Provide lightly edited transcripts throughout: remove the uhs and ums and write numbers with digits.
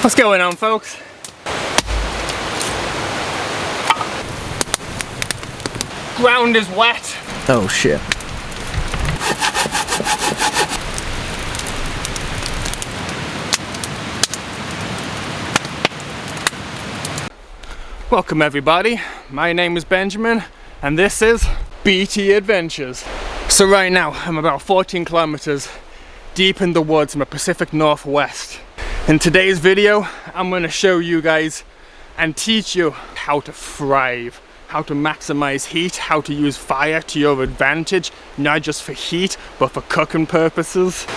What's going on, folks? Ground is wet. Oh shit. Welcome everybody, my name is Benjamin and this is BT Adventures. So right now I'm about 14 kilometers deep in the woods in the Pacific Northwest. In today's video I'm going to show you guys and teach you how to thrive, how to maximize heat, how to use fire to your advantage, not just for heat but for cooking purposes.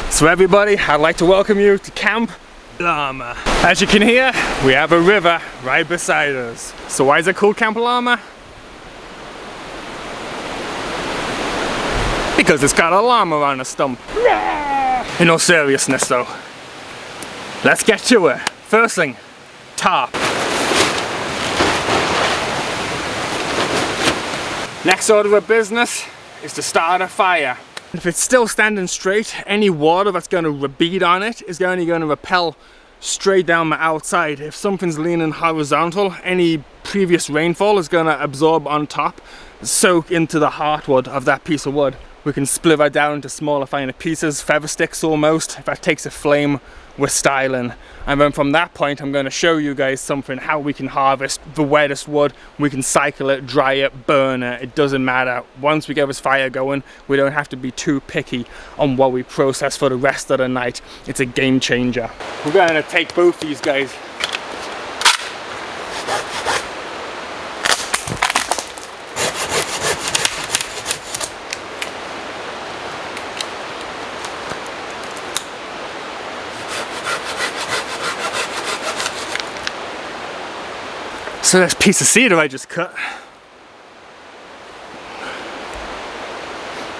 So everybody, I'd like to welcome you to Camp Llama. As you can hear, we have a river right beside us. So why is it called Camp Llama? Because it's got a llama on a stump. In all seriousness though, let's get to it. First thing, tarp. Next order of business is to start a fire. If it's still standing straight, any water that's going to bead on it is only going to repel straight down the outside. If something's leaning horizontal, any previous rainfall is going to absorb on top, soak into the heartwood of that piece of wood. We can split that down into smaller, finer pieces, feather sticks almost. If that takes a flame, we're styling. And then from that point, I'm going to show you guys something, how we can harvest the wettest wood. We can cycle it, dry it, burn it, it doesn't matter. Once we get this fire going, we don't have to be too picky on what we process for the rest of the night. It's a game changer. We're going to take both these guys. So this piece of cedar I just cut,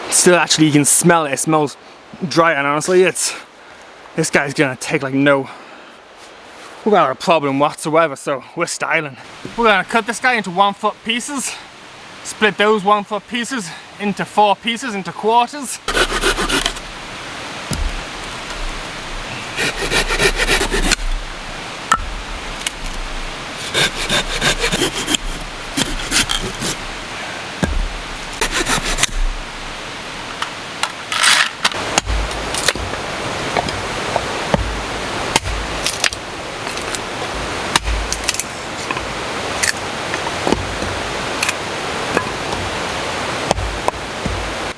still actually you can smell it, it smells dry, and honestly this guy's gonna take like without a problem whatsoever, so we're styling. We're gonna cut this guy into 1 foot pieces, split those 1 foot pieces into 4 pieces, into quarters.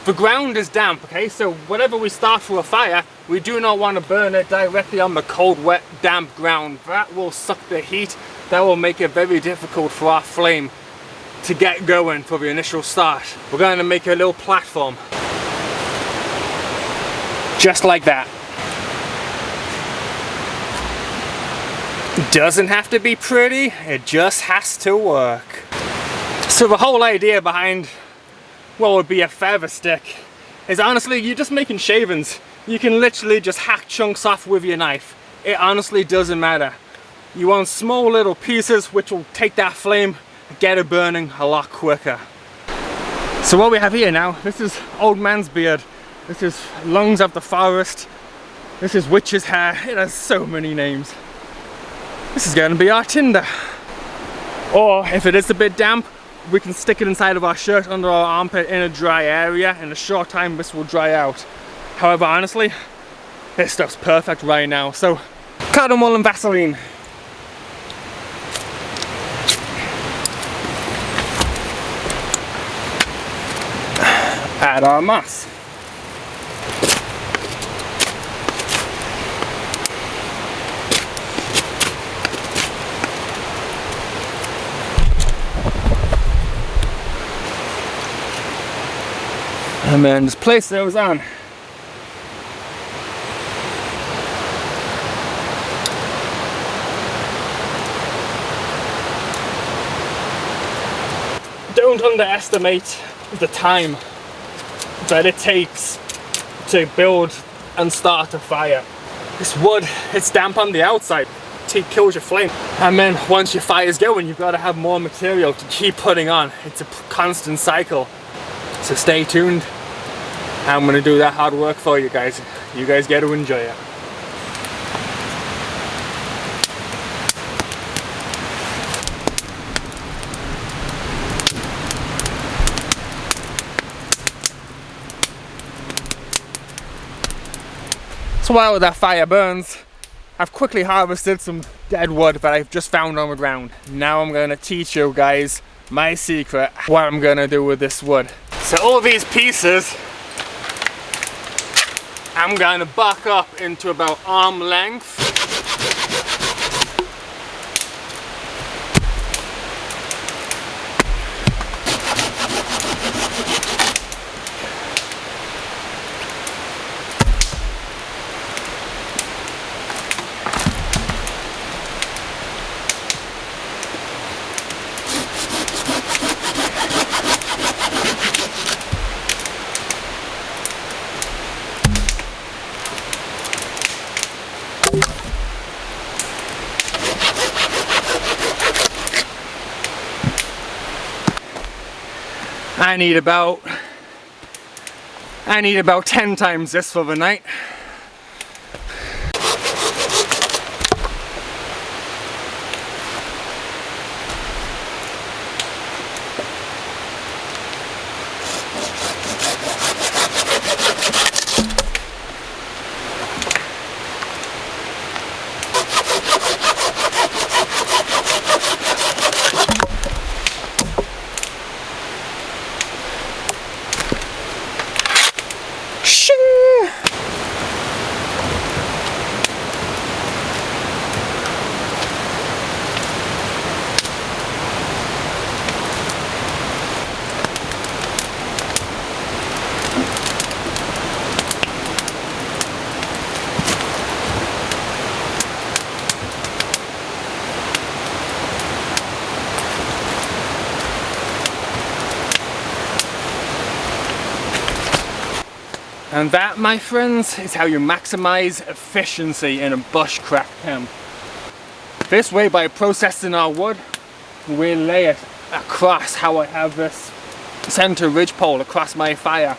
The ground is damp, okay, so whenever we start through a fire, we do not want to burn it directly on the cold, wet, damp ground. That will suck the heat, that will make it very difficult for our flame to get going for the initial start. We're going to make a little platform. Just like that. It doesn't have to be pretty, it just has to work. So the whole idea behind what would be a feather stick is honestly, you're just making shavings. You can literally just hack chunks off with your knife. It honestly doesn't matter. You want small little pieces which will take that flame and get it burning a lot quicker. So what we have here now, this is old man's beard. This is lungs of the forest. This is witch's hair. It has so many names. This is going to be our tinder. Or if it is a bit damp, we can stick it inside of our shirt under our armpit in a dry area. In a short time this will dry out. However, honestly, this stuff's perfect right now. So cotton wool and Vaseline. Add our moss. And then just place those on. Don't underestimate the time that it takes to build and start a fire. This wood, it's damp on the outside. kills your flame. And then once your fire's going, you've got to have more material to keep putting on. It's a constant cycle. So stay tuned. I'm gonna do that hard work for you guys. You guys get to enjoy it. So while that fire burns, I've quickly harvested some dead wood that I've just found on the ground. Now I'm gonna teach you guys my secret, what I'm gonna do with this wood. So all these pieces, I'm gonna buck up into about arm length. I need about 10 times this for the night. And that, my friends, is how you maximize efficiency in a bushcraft camp. This way, by processing our wood, we lay it across how I have this center ridge pole across my fire.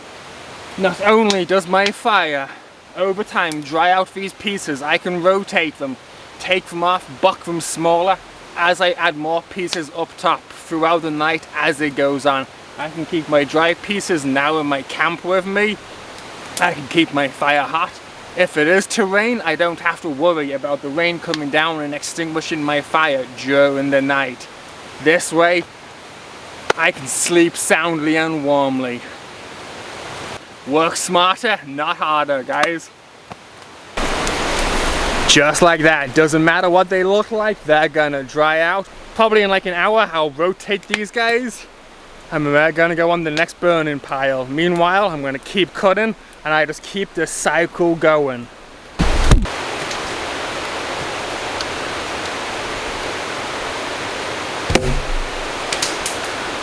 Not only does my fire over time dry out these pieces, I can rotate them, take them off, buck them smaller as I add more pieces up top throughout the night as it goes on. I can keep my dry pieces now in my camp with me. I can keep my fire hot. If it is to rain, I don't have to worry about the rain coming down and extinguishing my fire during the night. This way, I can sleep soundly and warmly. Work smarter, not harder, guys. Just like that. Doesn't matter what they look like, they're gonna dry out. Probably in like an hour, I'll rotate these guys and they're gonna go on the next burning pile. Meanwhile, I'm gonna keep cutting and I just keep this cycle going.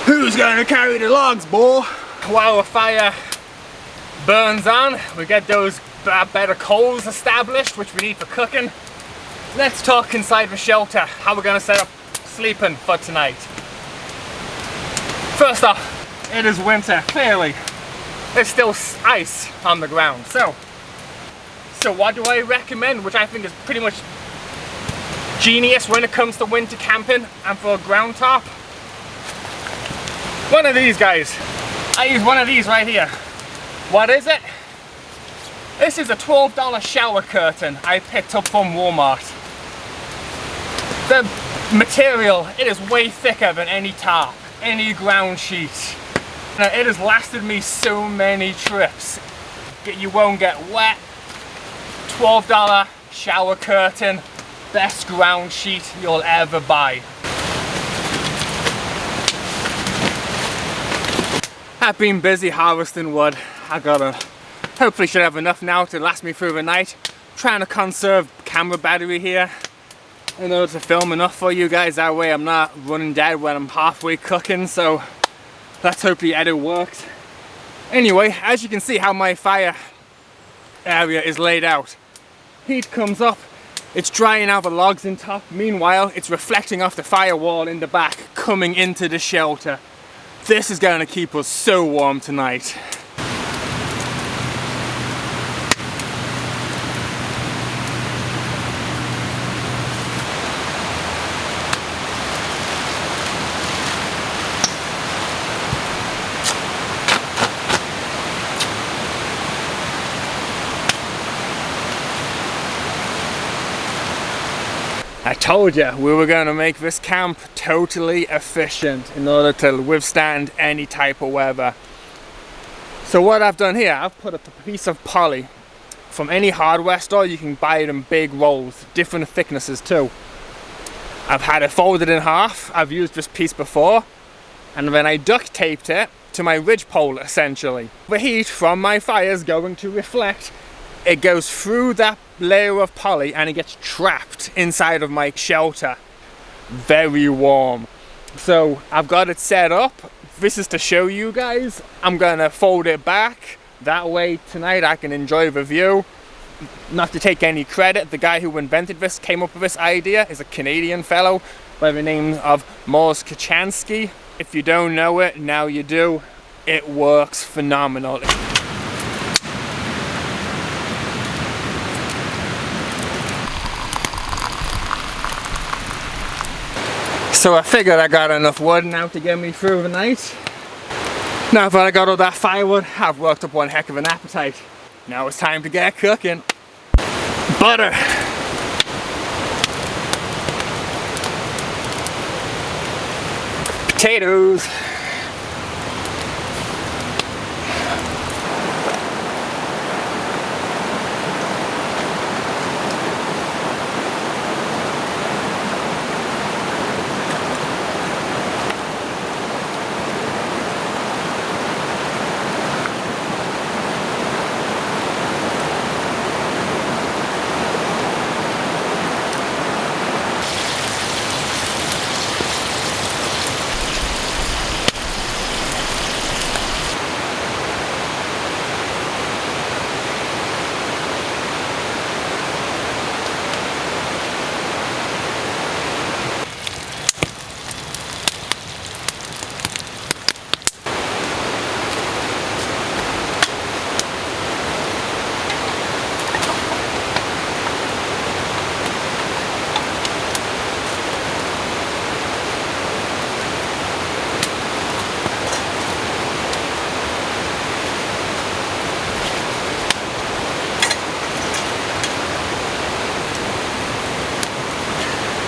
Who's gonna carry the logs, boy? While the fire burns on, we get those better coals established, which we need for cooking. Let's talk inside the shelter, how we're gonna set up sleeping for tonight. First off, it is winter, clearly. There's still ice on the ground. So what do I recommend, which I think is pretty much genius when it comes to winter camping and for a ground top? One of these guys. I use one of these right here. What is it? This is a $12 shower curtain I picked up from Walmart. The material, it is way thicker than any tarp, any ground sheet. Now, it has lasted me so many trips. You won't get wet. $12 shower curtain, best ground sheet you'll ever buy. I've been busy harvesting wood. Hopefully should have enough now to last me through the night. Trying to conserve camera battery here in order to film enough for you guys. That way I'm not running dead when I'm halfway cooking. So let's hope the edit works. Anyway, as you can see how my fire area is laid out. Heat comes up It's drying out the logs in top. Meanwhile, it's reflecting off the firewall in the back, coming into the shelter. This is going to keep us so warm tonight. I told you we were going to make this camp totally efficient in order to withstand any type of weather. So what I've done here, I've put up a piece of poly from any hardware store. You can buy it in big rolls, different thicknesses too. I've had it folded in half. I've used this piece before, and then I duct taped it to my ridge pole essentially. The heat from my fire is going to reflect. It goes through that layer of poly and it gets trapped inside of my shelter. Very warm. So I've got it set up. This is to show you guys. I'm gonna fold it back. That way tonight I can enjoy the view. Not to take any credit, the guy who invented this, came up with this idea, is a Canadian fellow by the name of Mors Kachansky. If you don't know it, now you do. It works phenomenally. So I figured I got enough wood now to get me through the night. Now that I got all that firewood, I've worked up one heck of an appetite. Now it's time to get cooking. Butter. Potatoes.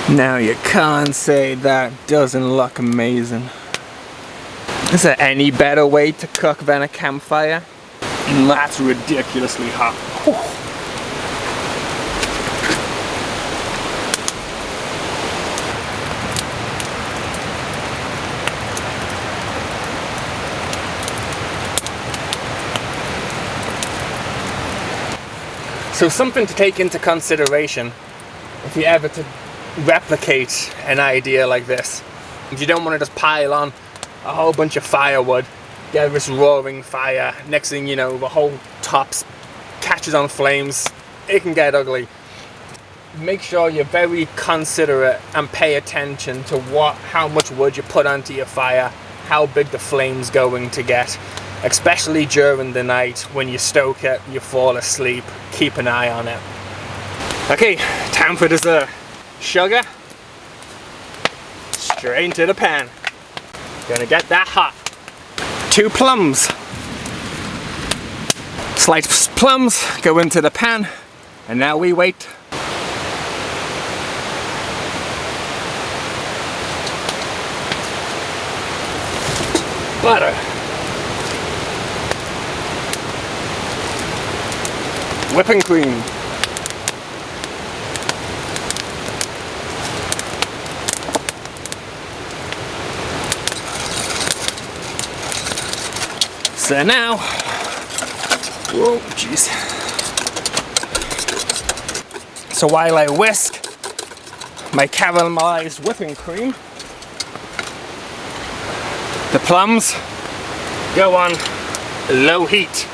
Now you can't say that doesn't look amazing. Is there any better way to cook than a campfire? And that's ridiculously hot. Whew. So something to take into consideration if you ever to replicate an idea like this. If you don't want to just pile on a whole bunch of firewood, get this roaring fire, next thing you know the whole top catches on flames, it can get ugly. Make sure you're very considerate and pay attention to how much wood you put onto your fire, how big the flame's going to get, especially during the night when you stoke it, you fall asleep. Keep an eye on it. Okay, time for dessert. Sugar, straight into the pan. Gonna get that hot. 2 plums. Sliced plums go into the pan, and now we wait. Butter. Whipping cream. So now, whoa, jeez. So while I whisk my caramelized whipping cream, the plums go on low heat.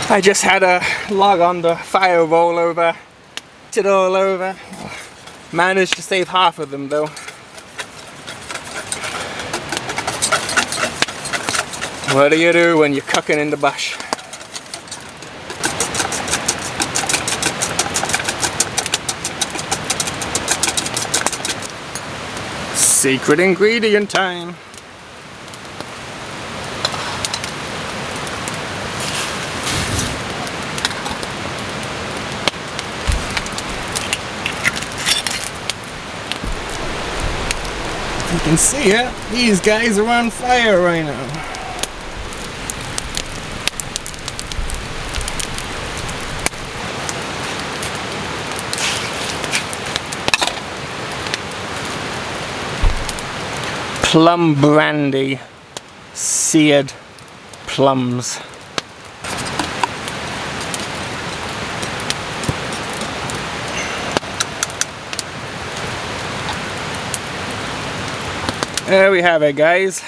I just had a log on the fire rollover, it all over. Managed to save half of them though. What do you do when you're cooking in the bush? Secret ingredient time. You can see it, these guys are on fire right now. Plum brandy, seared plums. There we have it, guys.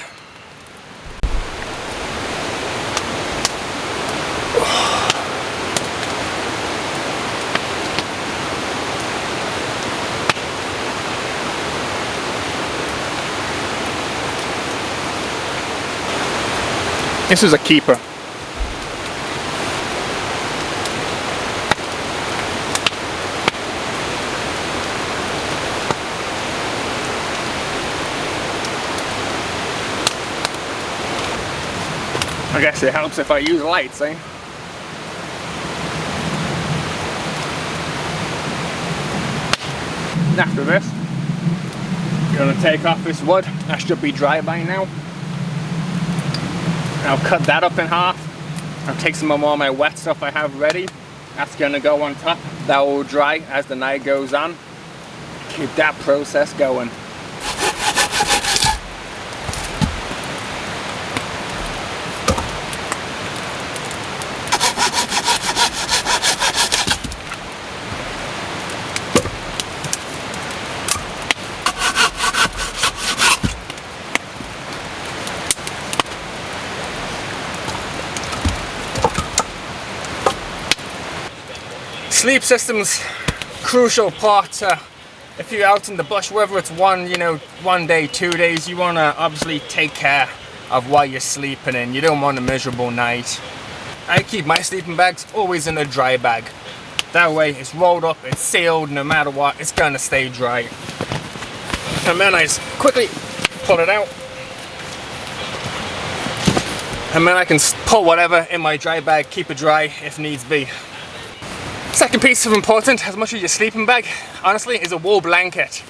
This is a keeper. I guess it helps if I use lights, eh? After this, I'm gonna take off this wood. That should be dry by now. I'll cut that up in half. I'll take some of all my wet stuff I have ready. That's gonna go on top. That will dry as the night goes on. Keep that process going. Sleep system's crucial part. If you're out in the bush, whether it's one day, 2 days, you want to obviously take care of what you're sleeping in. You don't want a miserable night. I keep my sleeping bags always in a dry bag. That way it's rolled up, it's sealed, no matter what, it's gonna stay dry. And then I just quickly pull it out. And then I can put whatever in my dry bag, keep it dry if needs be. Second piece of important, as much as your sleeping bag, honestly, is a wool blanket.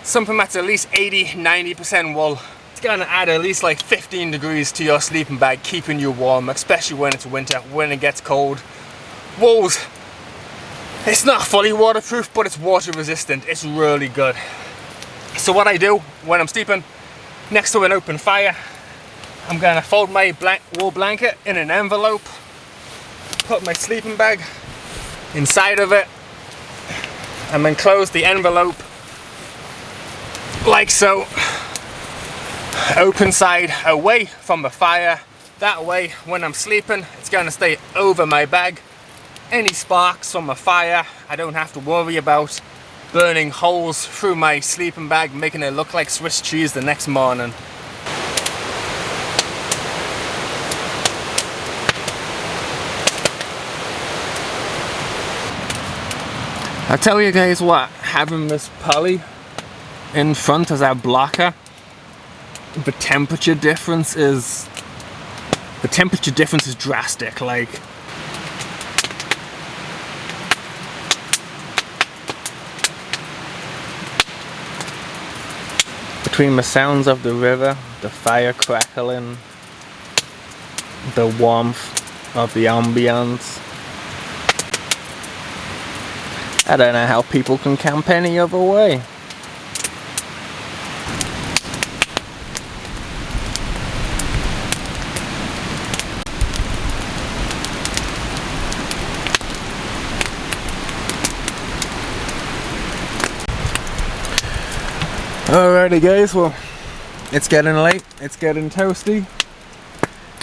Something that's at least 80–90% wool. It's gonna add at least like 15 degrees to your sleeping bag, keeping you warm, especially when it's winter, when it gets cold. Wool's, it's not fully waterproof, but it's water resistant. It's really good. So what I do when I'm sleeping next to an open fire, I'm gonna fold my wool blanket in an envelope, put my sleeping bag inside of it, and then close the envelope like so. Open side away from the fire. That way when I'm sleeping, it's going to stay over my bag. Any sparks from a fire, I don't have to worry about burning holes through my sleeping bag, making it look like Swiss cheese the next morning. I'll tell you guys what, having this poly in front as our blocker, the temperature difference is drastic. Like, between the sounds of the river, the fire crackling, the warmth of the ambience, I don't know how people can camp any other way. Alrighty guys, well, it's getting late, it's getting toasty.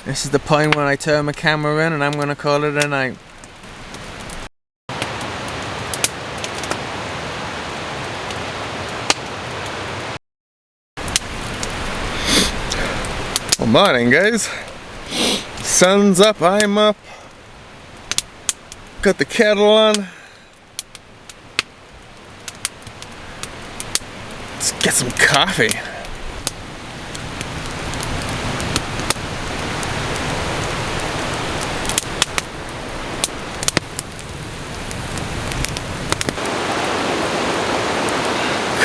This is the point when I turn my camera in and I'm gonna call it a night. Well, morning guys. Sun's up, I'm up. Got the kettle on. Let's get some coffee.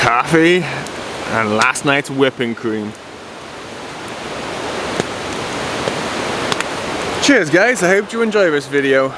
Coffee and last night's whipping cream. Cheers guys, I hope you enjoy this video.